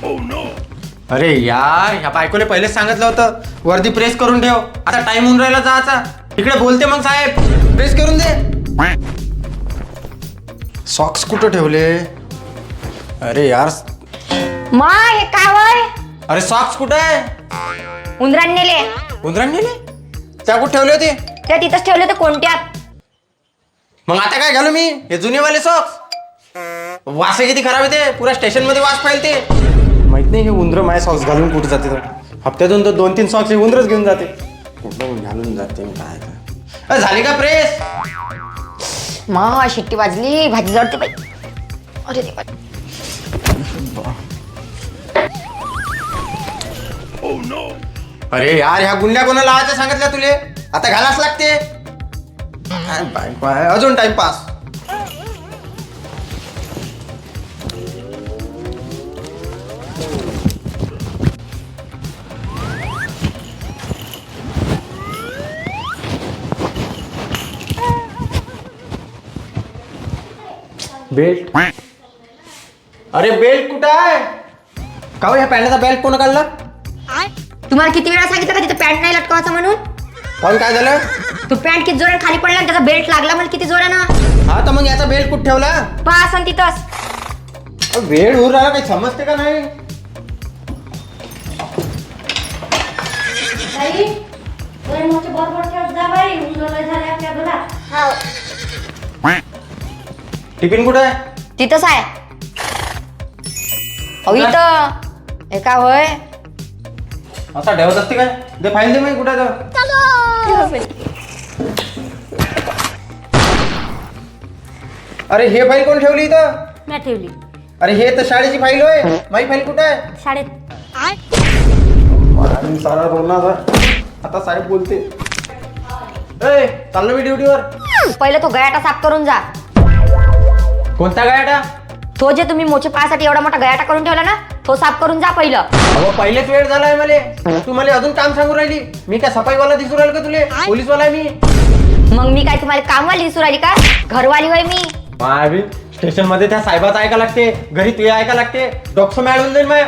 अरे यार, ह्या बायकोले पहिलेच सांगितलं होतं वरती प्रेस करून ठेव. आता टाइम होऊन राहिला जायचा. इकडे बोलते मग साहेब, प्रेस करून दे. सॉक्स कुठं ठेवले? अरे यार, मा हे काय वय? अरे सॉक्स कुठं आहे? उंदरान नेले. उंदरान नेले? त्या कुठं ठेवले होते? त्या तिथंच ठेवले तर कोणत्यात? मग आता काय घालू मी? हे जुनेवाले सॉक्स. वास किती खराब येते, पुऱ्या स्टेशन मध्ये वास पाहिजे ते. माहित नाही हे उंदर माझे सॉक्स घालून कुठे जाते तर. हप्त्यातून तर 2-3 सॉक्स हे उंदरच घेऊन जाते. कुठं घालून जाते काय तर. झाली का प्रेस? मा शिट्टी वाजली, भाजी जळते बाई. अरे देवा. अरे यार, ह्या गुंड्या कोणाला लावायच्या सांगितल्या तुले? आता घालाच लागते. बायको आहे, अजून टाइमपास. बेल्ट. अरे बेल्ट कुठं आहे? का हो, ह्या पॅन्टचा बेल्ट कोण काढला? तुम्हाला किती वेळा सांगितलं का तिथं पॅन्ट नाही लटकवायचं म्हणून? काऊन काय झालं? तू पॅन्ट किती जोरात खाली पडला आणि त्याचा बेल्ट लागला मला किती जोरानं. हा तर मग याचा बेल्ट कुठं ठेवला? पहा असं तिथंच. वेळ होऊन राहिला, काही समजते का नाही? टिफिन कुठं आहे? तिथंच आहे. अहो इथं हे काय होय? असा ठेवत असते काय? ते फाईल दे, मी कुठं आहे तर. अरे हे फाईल कोण ठेवली इथं? मी ठेवली अरे हे तर शाळेची फाईल होय. माझी फाईल कुठं आहे? शाळेत. सारा रोना. आता साहेब बोलते. ए, चाललो मी ड्युटीवर. पहिलं तो गयाटा साफ करून जा. कोणता गायटा? तो जे तुम्ही मोचे पायासाठी एवढा मोठा गयाटा करून ठेवला ना, तो साफ करून जा पहिलं. अहो पहिलेच वेळ झालाय मला. तू मला अजून काम सांगू राहिली? मी काय सफाईवाला दिसू राहिलो का तुले? पोलीसवाला आहे मी. मग मी काय तुम्हाला कामवाली दिसू राहिली का? घरवाली होय मी. मावी स्टेशन मध्ये त्या साहेबाचं ऐका लागते, घरी तुझ्या ऐका लागते. डॉक्टर मॅडम जाईल माझ्या.